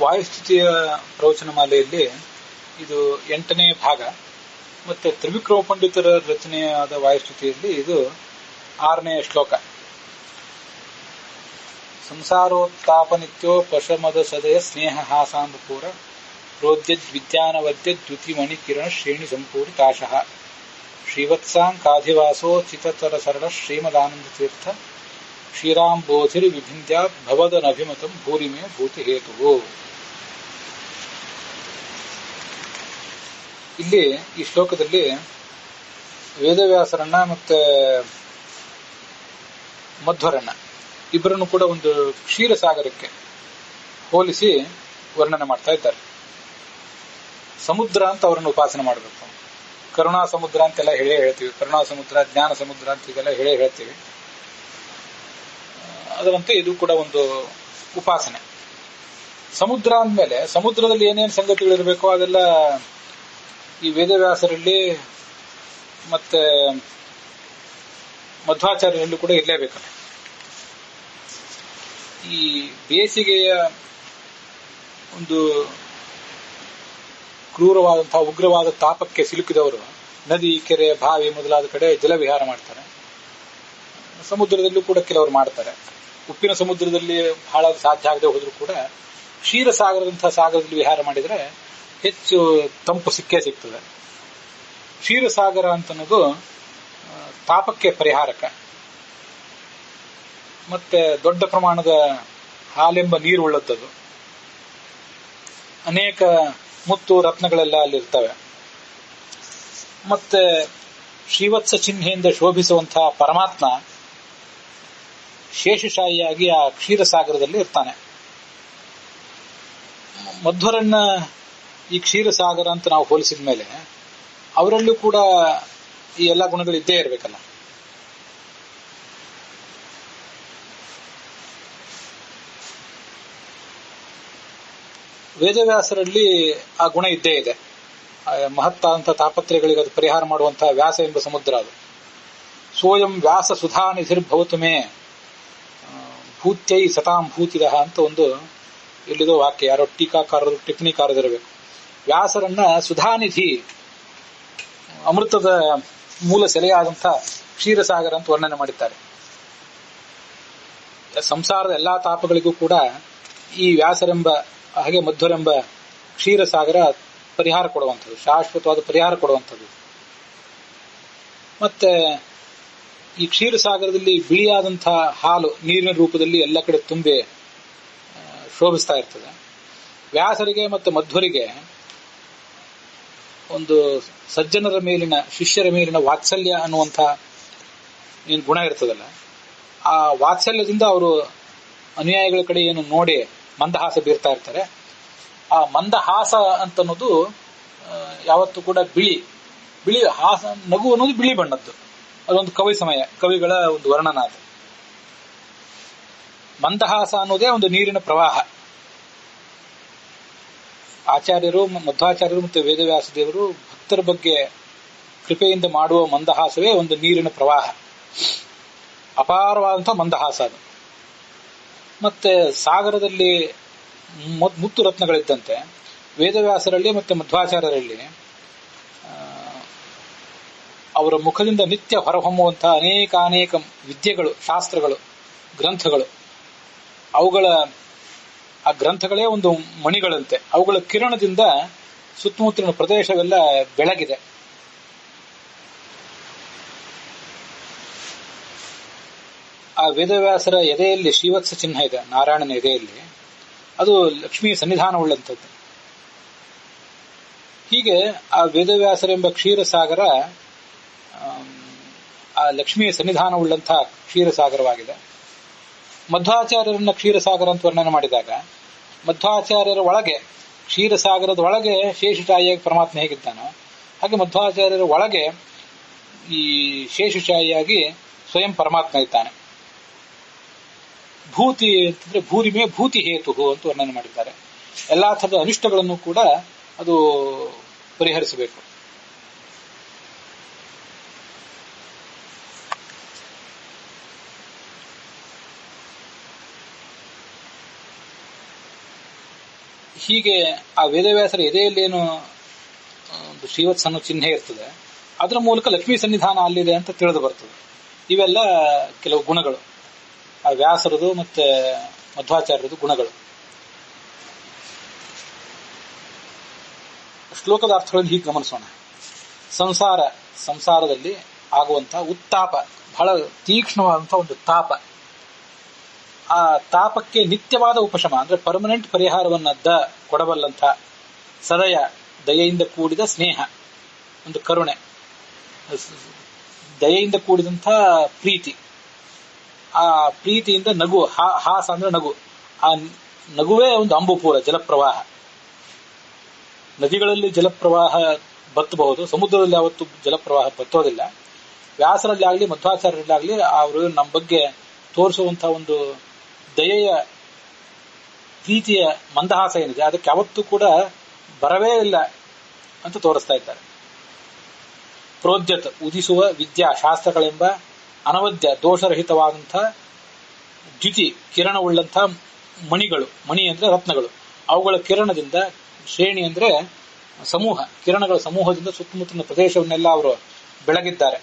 ವಾಯುಸ್ಥಿತಿಯ ಪ್ರವಚನ ಮಾಲೆಯಲ್ಲಿ ಇದು 8ನೇ ಭಾಗ. ಮತ್ತೆ ತ್ರಿವಿಕ್ರಮ ಪಂಡಿತರ ರಚನೆಯಾದ ವಾಯುಸ್ಥಿತಿಯಲ್ಲಿ ಇದು 6ನೇ ಶ್ಲೋಕ. ಸಂಸಾರೋತ್ತಾಪನಿತ್ಯೋ ಪಶಮದ ಸದಯ ಸ್ನೇಹ ಹಾಸಾಂಬಪೂರ ರೋದ್ಯದ್ ವಿದ್ಯಾನವದ್ಯ ದ್ಯುತಿಮಣಿ ಕಿರಣ ಶ್ರೇಣಿ ಸಂಪೂರಿತಾಶಃ ಶ್ರೀವತ್ಸಾಂಕಾಧಿವಾಸೋ ಚಿತತರ ಸರಳ ಶ್ರೀಮದಾನಂದ ತೀರ್ಥ ಶ್ರೀರಾಂಬೋಧಿರ್ ವಿಭಿಂದ್ಯಾತ್ ಭವದನಭಿಮತಂ ಭೂರಿಮೇ ಭೂತಿ ಹೇತುವು. ಇಲ್ಲಿ ಈ ಶ್ಲೋಕದಲ್ಲಿ ವೇದವ್ಯಾಸರನ್ನ ಮತ್ತೆ ಮಧ್ವರನ್ನ ಇಬ್ಬರನ್ನು ಕೂಡ ಒಂದು ಕ್ಷೀರಸಾಗರಕ್ಕೆ ಹೋಲಿಸಿ ವರ್ಣನೆ ಮಾಡ್ತಾ ಇದ್ದಾರೆ. ಸಮುದ್ರ ಅಂತ ಅವರನ್ನು ಉಪಾಸನೆ ಮಾಡಬೇಕು. ಕರುಣಾ ಸಮುದ್ರ ಅಂತೆಲ್ಲ ಹೇಳ್ತೀವಿ. ಕರುಣಾ ಸಮುದ್ರ, ಜ್ಞಾನ ಸಮುದ್ರ ಅಂತ ಇದೆಲ್ಲ ಹೇಳ್ತೀವಿ. ಅದರಂತೆ ಇದು ಕೂಡ ಒಂದು ಉಪಾಸನೆ. ಸಮುದ್ರ ಅಂದಮೇಲೆ ಸಮುದ್ರದಲ್ಲಿ ಏನೇನು ಸಂಗತಿಗಳಿರಬೇಕೋ ಅದೆಲ್ಲ ಈ ವೇದವ್ಯಾಸರಲ್ಲಿ ಮತ್ತೆ ಮಧ್ವಾಚಾರ್ಯರಲ್ಲೂ ಕೂಡ ಇರಲೇಬೇಕಲ್ಲ. ಈ ಬೇಸಿಗೆಯ ಒಂದು ಕ್ರೂರವಾದಂತಹ ಉಗ್ರವಾದ ತಾಪಕ್ಕೆ ಸಿಲುಕಿದವರು ನದಿ, ಕೆರೆ, ಬಾವಿ ಮೊದಲಾದ ಕಡೆ ಜಲವಿಹಾರ ಮಾಡ್ತಾರೆ. ಸಮುದ್ರದಲ್ಲೂ ಕೂಡ ಕೆಲವರು ಮಾಡ್ತಾರೆ. ಉಪ್ಪಿನ ಸಮುದ್ರದಲ್ಲಿ ಬಹಳ ಸಾಧ್ಯ ಆಗದೆ ಹೋದ್ರೂ ಕೂಡ ಕ್ಷೀರಸಾಗರದಂತಹ ಸಾಗರದಲ್ಲಿ ವಿಹಾರ ಮಾಡಿದರೆ ಹೆಚ್ಚು ತಂಪು ಸಿಕ್ಕೇ ಸಿಗ್ತದೆ. ಕ್ಷೀರಸಾಗರ ಅಂತನ್ನೋದು ತಾಪಕ್ಕೆ ಪರಿಹಾರಕ. ಮತ್ತೆ ದೊಡ್ಡ ಪ್ರಮಾಣದ ಹಾಲೆಂಬ ನೀರು ಉಳ್ಳದ್ದು. ಅನೇಕ ಮುತ್ತು ರತ್ನಗಳೆಲ್ಲ ಅಲ್ಲಿರ್ತವೆ. ಮತ್ತೆ ಶ್ರೀವತ್ಸ ಚಿಹ್ನೆಯಿಂದ ಶೋಭಿಸುವಂತಹ ಪರಮಾತ್ಮ ಶೇಷಶಾಹಿಯಾಗಿ ಆ ಕ್ಷೀರಸಾಗರದಲ್ಲಿ ಇರ್ತಾನೆ. ಮಧ್ವರನ್ನ ಈ ಕ್ಷೀರಸಾಗರ ಅಂತ ನಾವು ಹೋಲಿಸಿದ ಮೇಲೆ ಅವರಲ್ಲೂ ಕೂಡ ಈ ಎಲ್ಲ ಗುಣಗಳಿದ್ದೇ ಇರಬೇಕಲ್ಲ. ವೇದವ್ಯಾಸರಲ್ಲಿ ಆ ಗುಣ ಇದ್ದೇ ಇದೆ. ಮಹತ್ತಾದಂತಹ ತಾಪತ್ರಯಗಳಿಗೆ ಅದು ಪರಿಹಾರ ಮಾಡುವಂತಹ ವ್ಯಾಸ ಎಂಬ ಸಮುದ್ರ ಅದು. ಸೋಯಂ ವ್ಯಾಸ ಸುಧಾ ನಿಧಿರ್ಭವತು ಮೇ ಭೂತ್ಯೈ ಸತಾಂ ಭೂತಿದಹ ಅಂತ ಒಂದು ಎಲ್ಲಿದೋ ವಾಕ್ಯ, ಯಾರೋ ಟೀಕಾಕಾರರು ಟಿಪ್ಪಣಿಕಾರದಿರಬೇಕು. ವ್ಯಾಸರನ್ನ ಸುಧಾನಿಧಿ, ಅಮೃತದ ಮೂಲ ಸೆಲೆಯಾದಂಥ ಕ್ಷೀರಸಾಗರ ಅಂತ ವರ್ಣನೆ ಮಾಡಿದ್ದಾರೆ. ಸಂಸಾರದ ಎಲ್ಲಾ ತಾಪಗಳಿಗೂ ಕೂಡ ಈ ವ್ಯಾಸರೆಂಬ ಹಾಗೆ ಮಧ್ವರೆಂಬ ಕ್ಷೀರಸಾಗರ ಪರಿಹಾರ ಕೊಡುವಂಥದ್ದು, ಶಾಶ್ವತವಾದ ಪರಿಹಾರ ಕೊಡುವಂಥದ್ದು. ಮತ್ತೆ ಈ ಕ್ಷೀರಸಾಗರದಲ್ಲಿ ಬಿಳಿಯಾದಂತಹ ಹಾಲು ನೀರಿನ ರೂಪದಲ್ಲಿ ಎಲ್ಲ ಕಡೆ ತುಂಬಿ ಶೋಭಿಸ್ತಾ ಇರ್ತದೆ. ವ್ಯಾಸರಿಗೆ ಮತ್ತು ಮಧ್ವರಿಗೆ ಒಂದು ಸಜ್ಜನರ ಮೇಲಿನ, ಶಿಷ್ಯರ ಮೇಲಿನ ವಾತ್ಸಲ್ಯ ಅನ್ನುವಂಥ ಏನು ಗುಣ ಇರ್ತದಲ್ಲ, ಆ ವಾತ್ಸಲ್ಯದಿಂದ ಅವರು ಅನುಯಾಯಿಗಳ ಕಡೆ ಏನು ನೋಡಿ ಮಂದಹಾಸ ಬೀರ್ತಾ ಇರ್ತಾರೆ. ಆ ಮಂದಹಾಸ ಅಂತನ್ನೋದು ಯಾವತ್ತೂ ಕೂಡ ಬಿಳಿ ಹಾಸ, ನಗು ಅನ್ನೋದು ಬಿಳಿ ಬಣ್ಣದ್ದು. ಅದೊಂದು ಕವಿಗಳ ಒಂದು ವರ್ಣನ ಅದು. ಮಂದಹಾಸ ಅನ್ನೋದೇ ಒಂದು ನೀರಿನ ಪ್ರವಾಹ. ಆಚಾರ್ಯರು, ಮಧ್ವಾಚಾರ್ಯರು ಮತ್ತು ವೇದವ್ಯಾಸ ದೇವರು ಭಕ್ತರ ಬಗ್ಗೆ ಕೃಪೆಯಿಂದ ಮಾಡುವ ಮಂದಹಾಸವೇ ಒಂದು ನೀರಿನ ಪ್ರವಾಹ. ಅಪಾರವಾದಂತಹ ಮಂದಹಾಸ ಅದು. ಮತ್ತೆ ಸಾಗರದಲ್ಲಿ ಮುತ್ತು ರತ್ನಗಳಿದ್ದಂತೆ ವೇದವ್ಯಾಸರಲ್ಲಿ ಮತ್ತು ಮಧ್ವಾಚಾರ್ಯರಲ್ಲಿ ಅವರ ಮುಖದಿಂದ ನಿತ್ಯ ಹೊರಹೊಮ್ಮುವಂತಹ ಅನೇಕ ವಿದ್ಯೆಗಳು, ಶಾಸ್ತ್ರಗಳು, ಗ್ರಂಥಗಳು, ಆ ಗ್ರಂಥಗಳೇ ಒಂದು ಮಣಿಗಳಂತೆ. ಅವುಗಳ ಕಿರಣದಿಂದ ಸುತ್ತಮುತ್ತಲಿನ ಪ್ರದೇಶವೆಲ್ಲ ಬೆಳಗಿದೆ. ಆ ವೇದವ್ಯಾಸರ ಎದೆಯಲ್ಲಿ ಶ್ರೀವತ್ಸ ಚಿಹ್ನೆ ಇದೆ, ನಾರಾಯಣನ ಎದೆಯಲ್ಲಿ. ಅದು ಲಕ್ಷ್ಮಿಯ ಸನ್ನಿಧಾನವುಳ್ಳಂಥದ್ದು. ಹೀಗೆ ಆ ವೇದವ್ಯಾಸರೆಂಬ ಕ್ಷೀರಸಾಗರ ಆ ಲಕ್ಷ್ಮಿಯ ಸನ್ನಿಧಾನವುಳ್ಳಂತಹ ಕ್ಷೀರಸಾಗರವಾಗಿದೆ. ಮಧ್ವಾಚಾರ್ಯರನ್ನ ಕ್ಷೀರಸಾಗರ ಅಂತ ವರ್ಣನೆ ಮಾಡಿದಾಗ ಮಧ್ವಾಚಾರ್ಯರ ಒಳಗೆ, ಕ್ಷೀರಸಾಗರದ ಒಳಗೆ ಶೇಷಶಾಹಿಯಾಗಿ ಪರಮಾತ್ಮ ಹೇಗಿದ್ದಾನೋ ಹಾಗೆ ಮಧ್ವಾಚಾರ್ಯರ ಒಳಗೆ ಈ ಶೇಷಶಾಹಿಯಾಗಿ ಸ್ವಯಂ ಪರಮಾತ್ಮ ಇದ್ದಾನೆ. ಭೂತಿ ಅಂತಂದ್ರೆ ಭೂರಿಮೇ ಭೂತಿ ಹೇತು ಅಂತ ವರ್ಣನೆ ಮಾಡಿದ್ದಾರೆ. ಎಲ್ಲಾ ಥರದ ಅನಿಷ್ಟಗಳನ್ನು ಕೂಡ ಅದು ಪರಿಹರಿಸಬೇಕು. ಹೀಗೆ ಆ ವೇದವ್ಯಾಸರ ಎದೆಯಲ್ಲಿ ಏನು ಒಂದು ಶ್ರೀವತ್ಸ ಅನ್ನೋ ಚಿಹ್ನೆ ಇರ್ತದೆ, ಅದರ ಮೂಲಕ ಲಕ್ಷ್ಮೀ ಸನ್ನಿಧಾನ ಅಲ್ಲಿದೆ ಅಂತ ತಿಳಿದು ಬರ್ತದೆ. ಇವೆಲ್ಲ ಕೆಲವು ಗುಣಗಳು, ಆ ವ್ಯಾಸರದು ಮತ್ತೆ ಮಧ್ವಾಚಾರ್ಯರದು ಗುಣಗಳು. ಶ್ಲೋಕದ ಅರ್ಥಗಳನ್ನು ಹೀಗೆ ಗಮನಿಸೋಣ. ಸಂಸಾರದಲ್ಲಿ ಆಗುವಂತಹ ಉತ್ತಾಪ, ಬಹಳ ತೀಕ್ಷ್ಣವಾದಂತಹ ಒಂದು ತಾಪ, ಆ ತಾಪಕ್ಕೆ ನಿತ್ಯವಾದ ಉಪಶಮ ಅಂದ್ರೆ ಪರ್ಮನೆಂಟ್ ಪರಿಹಾರವನ್ನ ಕೊಡಬಲ್ಲಂಥ ಸದಯ, ದಯೆಯಿಂದ ಕೂಡಿದ ಸ್ನೇಹ, ಒಂದು ಕರುಣೆ, ದಯೆಯಿಂದ ಕೂಡಿದಂಥ ಪ್ರೀತಿ, ಆ ಪ್ರೀತಿಯಿಂದ ನಗು, ಹಾಸ ಅಂದ್ರೆ ನಗು, ಆ ನಗುವೇ ಒಂದು ಅಂಬುಪೂರ, ಜಲಪ್ರವಾಹ. ನದಿಗಳಲ್ಲಿ ಜಲಪ್ರವಾಹ ಬತ್ತಬಹುದು, ಸಮುದ್ರದಲ್ಲಿ ಯಾವತ್ತು ಜಲಪ್ರವಾಹ ಬತ್ತೋದಿಲ್ಲ. ವ್ಯಾಸರಲ್ಲಿ ಆಗಲಿ ಮಧ್ವಾಚಾರ್ಯರಲ್ಲಾಗಲಿ ಅವರು ನಮ್ಮ ಬಗ್ಗೆ ತೋರಿಸುವಂತಹ ಒಂದು ದಯೆಯ, ಪ್ರೀತಿಯ ಮಂದಹಾಸ ಏನಿದೆ ಅದಕ್ಕೆ ಯಾವತ್ತೂ ಕೂಡ ಬರವೇ ಇಲ್ಲ ಅಂತ ತೋರಿಸ್ತಾ ಇದ್ದಾರೆ. ಪ್ರೋದ್ಯತ್, ಉದಿಸುವ ವಿದ್ಯಾ ಶಾಸ್ತ್ರಗಳೆಂಬ ಅನವದ್ಯ ದೋಷರಹಿತವಾದಂಥ ದ್ಯುತಿ ಕಿರಣವುಳ್ಳಂಥ ಮಣಿಗಳು, ಮಣಿ ಅಂದ್ರೆ ರತ್ನಗಳು, ಅವುಗಳ ಕಿರಣದಿಂದ, ಶ್ರೇಣಿ ಅಂದ್ರೆ ಸಮೂಹ, ಕಿರಣಗಳ ಸಮೂಹದಿಂದ ಸುತ್ತಮುತ್ತಲಿನ ಪ್ರದೇಶವನ್ನೆಲ್ಲ ಅವರು ಬೆಳಗಿದ್ದಾರೆ.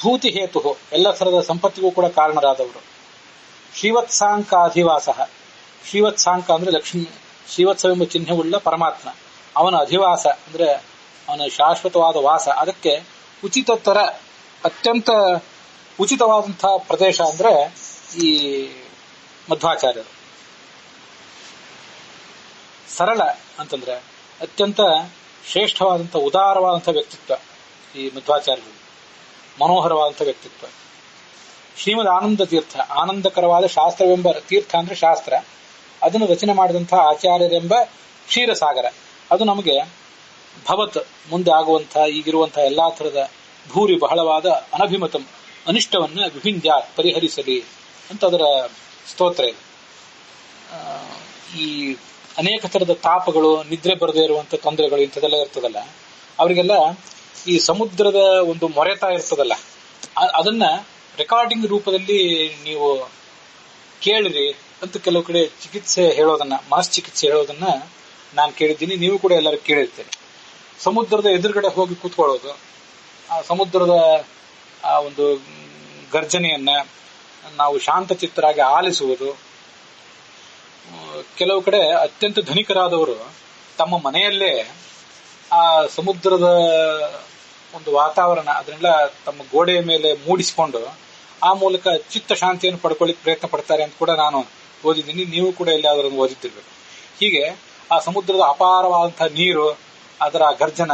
ಭೂತಿ ಹೇತು, ಎಲ್ಲ ಥರದ ಸಂಪತ್ತಿಗೂ ಕೂಡ ಕಾರಣರಾದವರು. ಶ್ರೀವತ್ಸಾಂಕ ಅಧಿವಾಸ, ಶ್ರೀವತ್ಸಾಂಕ ಅಂದ್ರೆ ಲಕ್ಷ್ಮಿ, ಶ್ರೀವತ್ಸವೆಂಬ ಚಿಹ್ನೆವುಳ್ಳ ಪರಮಾತ್ಮ, ಅವನ ಅಧಿವಾಸ ಅಂದ್ರೆ ಅವನ ಶಾಶ್ವತವಾದ ವಾಸ. ಅದಕ್ಕೆ ಉಚಿತತರ, ಅತ್ಯಂತ ಉಚಿತವಾದಂತಹ ಪ್ರದೇಶ ಅಂದ್ರೆ ಈ ಮಧ್ವಾಚಾರ್ಯರು. ಸರಳ ಅಂತಂದ್ರೆ ಅತ್ಯಂತ ಶ್ರೇಷ್ಠವಾದಂಥ ಉದಾರವಾದಂಥ ವ್ಯಕ್ತಿತ್ವ ಈ ಮಧ್ವಾಚಾರ್ಯರು, ಮನೋಹರವಾದಂಥ ವ್ಯಕ್ತಿತ್ವ. ಶ್ರೀಮದ್ ಆನಂದ ತೀರ್ಥ, ಆನಂದಕರವಾದ ಶಾಸ್ತ್ರವೆಂಬ ತೀರ್ಥ ಅಂದ್ರೆ ಶಾಸ್ತ್ರ, ಅದನ್ನು ರಚನೆ ಮಾಡಿದಂತಹ ಆಚಾರ್ಯರೆಂಬ ಕ್ಷೀರಸಾಗರ, ಅದು ನಮಗೆ ಭವತ್ ಮುಂದೆ ಆಗುವಂತಹ ಈಗಿರುವಂತಹ ಎಲ್ಲಾ ಥರದ ಭೂರಿ ಬಹಳವಾದ ಅನಭಿಮತಂ ಅನಿಷ್ಟವನ್ನ ವಿಭಿಂದ್ಯ ಪರಿಹರಿಸಲಿ ಅಂತ ಅದರ ಸ್ತೋತ್ರ ಇದೆ. ಈ ಅನೇಕ ಥರದ ತಾಪಗಳು, ನಿದ್ರೆ ಬರದೇ ಇರುವಂತ ತೊಂದರೆಗಳು ಇಂಥದೆಲ್ಲ ಇರ್ತದಲ್ಲ, ಅವರಿಗೆಲ್ಲ ಈ ಸಮುದ್ರದ ಒಂದು ಮೊರೆತ ಇರ್ತದಲ್ಲ, ಅದನ್ನ ರೆಕಾರ್ಡಿಂಗ್ ರೂಪದಲ್ಲಿ ನೀವು ಕೇಳಿರಿ ಅಂತ ಕೆಲವು ಕಡೆ ಚಿಕಿತ್ಸೆ ಹೇಳೋದನ್ನ, ಮಾಸ್ ಚಿಕಿತ್ಸೆ ಹೇಳೋದನ್ನ ನಾನು ಕೇಳಿದ್ದೀನಿ, ನೀವು ಕೂಡ ಎಲ್ಲರೂ ಕೇಳಿರ್ತೀರಿ. ಸಮುದ್ರದ ಎದುರುಗಡೆ ಹೋಗಿ ಕೂತ್ಕೊಳ್ಳೋದು, ಆ ಸಮುದ್ರದ ಆ ಒಂದು ಗರ್ಜನೆಯನ್ನ ನಾವು ಶಾಂತಚಿತ್ತರಾಗಿ ಆಲಿಸುವುದು. ಕೆಲವು ಕಡೆ ಅತ್ಯಂತ ಧನಿಕರಾದವರು ತಮ್ಮ ಮನೆಯಲ್ಲೇ ಆ ಸಮುದ್ರದ ಒಂದು ವಾತಾವರಣ ಅದನ್ನೆಲ್ಲ ತಮ್ಮ ಗೋಡೆಯ ಮೇಲೆ ಮೂಡಿಸಿಕೊಂಡು ಆ ಮೂಲಕ ಚಿತ್ತ ಶಾಂತಿಯನ್ನು ಪಡ್ಕೊಳ್ಳಿಕ್ಕೆ ಪ್ರಯತ್ನ ಪಡ್ತಾರೆ ಅಂತ ಕೂಡ ನಾನು ಓದಿದ್ದೀನಿ, ನೀವು ಕೂಡ ಎಲ್ಲಾದರೂ ಓದಿದ್ದಿರ್ಬೇಕು. ಹೀಗೆ ಆ ಸಮುದ್ರದ ಅಪಾರವಾದಂತಹ ನೀರು, ಅದರ ಗರ್ಜನ,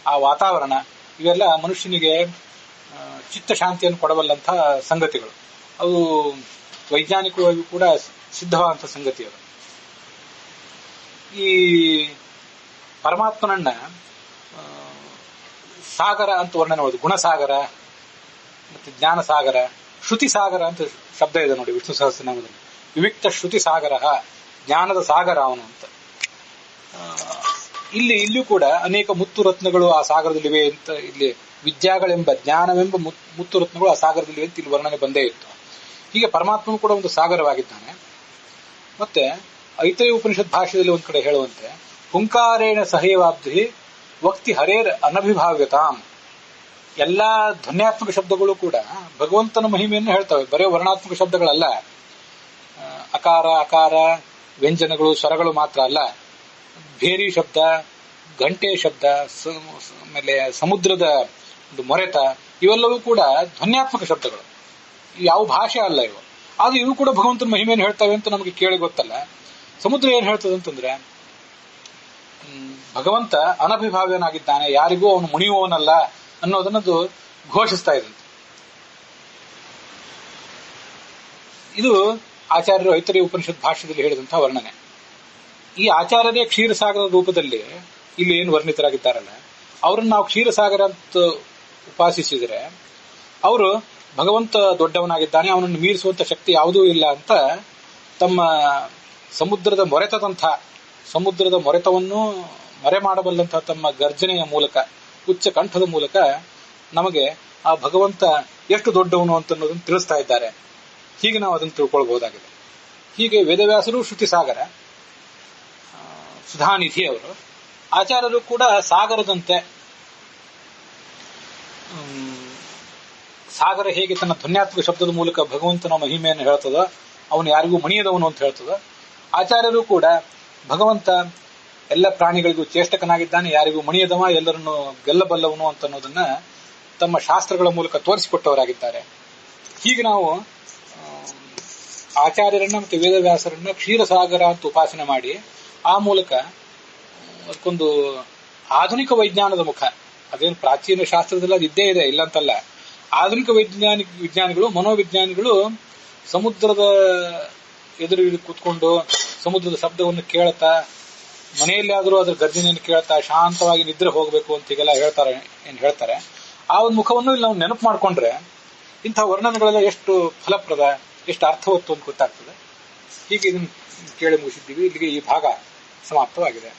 ಆ ವಾತಾವರಣ, ಇವೆಲ್ಲ ಮನುಷ್ಯನಿಗೆ ಚಿತ್ತ ಶಾಂತಿಯನ್ನು ಕೊಡಬಲ್ಲಂತಹ ಸಂಗತಿಗಳು. ಅವು ವೈಜ್ಞಾನಿಕವಾಗಿ ಕೂಡ ಸಿದ್ಧವಾದಂಥ ಸಂಗತಿ ಅದು. ಈ ಪರಮಾತ್ಮನನ್ನ ಸಾಗರ ಅಂತ ವರ್ಣನೆ ಮಾಡೋದು, ಗುಣಸಾಗರ ಮತ್ತೆ ಜ್ಞಾನಸಾಗರ, ಶ್ರುತಿ ಸಾಗರ ಅಂತ ಶಬ್ದ ಇದೆ ನೋಡಿ ವಿಷ್ಣು ಸಹಸ್ರನಾಮದಲ್ಲಿ. ವಿವಿಕ್ತ ಶ್ರುತಿ ಸಾಗರ, ಜ್ಞಾನದ ಸಾಗರ ಅವನು ಅಂತ. ಇಲ್ಲೂ ಕೂಡ ಅನೇಕ ಮುತ್ತು ರತ್ನಗಳು ಆ ಸಾಗರದಲ್ಲಿವೆ ಅಂತ, ಇಲ್ಲಿ ವಿದ್ಯಾಗಳೆಂಬ ಜ್ಞಾನವೆಂಬ ಮುತ್ತು ರತ್ನಗಳು ಆ ಸಾಗರದಲ್ಲಿವೆ ಅಂತ ಇಲ್ಲಿ ವರ್ಣನೆ ಬಂದೇ ಇತ್ತು. ಹೀಗೆ ಪರಮಾತ್ಮನು ಕೂಡ ಒಂದು ಸಾಗರವಾಗಿದ್ದಾನೆ. ಮತ್ತೆ ಐತರೇಯ ಉಪನಿಷತ್ ಭಾಷೆಯಲ್ಲಿ ಒಂದ್ ಕಡೆ ಹೇಳುವಂತೆ, ಹುಂಕಾರೇಣ ಸಹೈವಾಬ್ಧಿ ವಕ್ತಿ ಹರೇರ್ ಅನಭಿಭಾವ್ಯತಾಂ. ಎಲ್ಲಾ ಧ್ವನ್ಯಾತ್ಮಕ ಶಬ್ದಗಳು ಕೂಡ ಭಗವಂತನ ಮಹಿಮೆಯನ್ನು ಹೇಳ್ತವೆ, ಬರೇ ವರ್ಣಾತ್ಮಕ ಶಬ್ದಗಳಲ್ಲ. ಅಕಾರ, ಅಕಾರ, ವ್ಯಂಜನಗಳು, ಸ್ವರಗಳು ಮಾತ್ರ ಅಲ್ಲ, ಭೇರಿ ಶಬ್ದ, ಗಂಟೆ ಶಬ್ದ, ಆಮೇಲೆ ಸಮುದ್ರದ ಒಂದು ಮೊರೆತ, ಇವೆಲ್ಲವೂ ಕೂಡ ಧ್ವನ್ಯಾತ್ಮಕ ಶಬ್ದಗಳು. ಯಾವ ಭಾಷೆ ಅಲ್ಲ ಇವು, ಆದ್ರೆ ಇವು ಕೂಡ ಭಗವಂತನ ಮಹಿಮೆಯನ್ನು ಹೇಳ್ತವೆ ಅಂತ ನಮಗೆ ಕೇಳಿ ಗೊತ್ತಲ್ಲ. ಸಮುದ್ರ ಏನ್ ಹೇಳ್ತದೆ ಅಂತಂದ್ರೆ, ಭಗವಂತ ಅನಭಿಭಾವ್ಯನಾಗಿದ್ದಾನೆ, ಯಾರಿಗೂ ಅವನು ಮುಣಿಯುವವನಲ್ಲ ಅನ್ನೋದನ್ನದು ಘೋಷಿಸ್ತಾ ಇದಂತೆ. ಇದು ಆಚಾರ್ಯರು ಐತರೇಯ ಉಪನಿಷತ್ ಭಾಷ್ಯದಲ್ಲಿ ಹೇಳಿದಂತಹ ವರ್ಣನೆ. ಈ ಆಚಾರ್ಯರೇ ಕ್ಷೀರಸಾಗರ ರೂಪದಲ್ಲಿ ಇಲ್ಲಿ ಏನು ವರ್ಣಿತರಾಗಿದ್ದಾರಲ್ಲ, ಅವರನ್ನು ನಾವು ಕ್ಷೀರಸಾಗರ ಅಂತ ಉಪಾಸಿಸಿದರೆ ಅವರು ಭಗವಂತ ದೊಡ್ಡವನಾಗಿದ್ದಾನೆ, ಅವನನ್ನು ಮೀರಿಸುವಂತ ಶಕ್ತಿ ಯಾವುದೂ ಇಲ್ಲ ಅಂತ ತಮ್ಮ ಸಮುದ್ರದ ಮೊರೆತವನ್ನು ಮರೆ ಮಾಡಬಲ್ಲಂತಹ ತಮ್ಮ ಗರ್ಜನೆಯ ಮೂಲಕ, ಉಚ್ಚ ಕಂಠದ ಮೂಲಕ ನಮಗೆ ಆ ಭಗವಂತ ಎಷ್ಟು ದೊಡ್ಡವನು ಅಂತ ಅನ್ನೋದನ್ನು ತಿಳಿಸ್ತಾ ಇದ್ದಾರೆ. ಹೀಗೆ ನಾವು ಅದನ್ನು ತಿಳ್ಕೊಳ್ಬಹುದಾಗಿದೆ. ಹೀಗೆ ವೇದವ್ಯಾಸರು ಶ್ರುತಿಸಾಗರ, ಸುಧಾನಿಧಿ ಅವರು, ಆಚಾರ್ಯರು ಕೂಡ ಸಾಗರದಂತೆ. ಸಾಗರ ಹೇಗೆ ತನ್ನ ಧ್ವನ್ಯಾತ್ಮಕ ಶಬ್ದದ ಮೂಲಕ ಭಗವಂತನ ಮಹಿಮೆಯನ್ನು ಹೇಳ್ತದೋ, ಅವನು ಯಾರಿಗೂ ಮಣಿಯದವನು ಅಂತ ಹೇಳ್ತದೋ, ಆಚಾರ್ಯರು ಕೂಡ ಭಗವಂತ ಎಲ್ಲ ಪ್ರಾಣಿಗಳಿಗೂ ಚೇಷ್ಟಕನಾಗಿದ್ದಾನೆ, ಯಾರಿಗೂ ಮಣಿಯದವ, ಎಲ್ಲರನ್ನು ಗೆಲ್ಲಬಲ್ಲವನು ಅಂತ ಅನ್ನೋದನ್ನ ತಮ್ಮ ಶಾಸ್ತ್ರಗಳ ಮೂಲಕ ತೋರಿಸಿಕೊಟ್ಟವರಾಗಿದ್ದಾರೆ. ಹೀಗೆ ನಾವು ಆಚಾರ್ಯರನ್ನ ಮತ್ತು ವೇದವ್ಯಾಸರನ್ನ ಕ್ಷೀರಸಾಗರ ಅಂತ ಉಪಾಸನೆ ಮಾಡಿ ಆ ಮೂಲಕ ಅದಕ್ಕೊಂದು ಆಧುನಿಕ ವೈಜ್ಞಾನದ ಮುಖ, ಅದೇನು ಪ್ರಾಚೀನ ಶಾಸ್ತ್ರದಲ್ಲಿ ಅದು ಇದ್ದೇ ಇದೆ, ಇಲ್ಲಂತಲ್ಲ. ಆಧುನಿಕ ವಿಜ್ಞಾನಿಗಳು, ಮನೋವಿಜ್ಞಾನಿಗಳು ಸಮುದ್ರದ ಎದುರು ಕೂತ್ಕೊಂಡು ಸಮುದ್ರದ ಶಬ್ದವನ್ನು ಕೇಳ್ತಾ, ಮನೆಯಲ್ಲಾದರೂ ಅದರ ಗರ್ಜನೆಯನ್ನು ಕೇಳ್ತಾ ಶಾಂತವಾಗಿ ನಿದ್ರೆ ಹೋಗಬೇಕು ಅಂತ ಹೀಗೆಲ್ಲ ಹೇಳ್ತಾರೆ. ಆ ಒಂದು ಮುಖವನ್ನು ಇಲ್ಲಿ ನಾವು ನೆನಪು ಮಾಡಿಕೊಂಡ್ರೆ ಇಂಥ ವರ್ಣನೆಗಳೆಲ್ಲ ಎಷ್ಟು ಫಲಪ್ರದ, ಎಷ್ಟು ಅರ್ಥವತ್ತು ಅಂತ ಗೊತ್ತಾಗ್ತದೆ. ಹೀಗೆ ಇದನ್ನು ಕೇಳಿ ಮುಗಿಸಿದ್ದೀವಿ. ಇಲ್ಲಿಗೆ ಈ ಭಾಗ ಸಮಾಪ್ತವಾಗಿದೆ.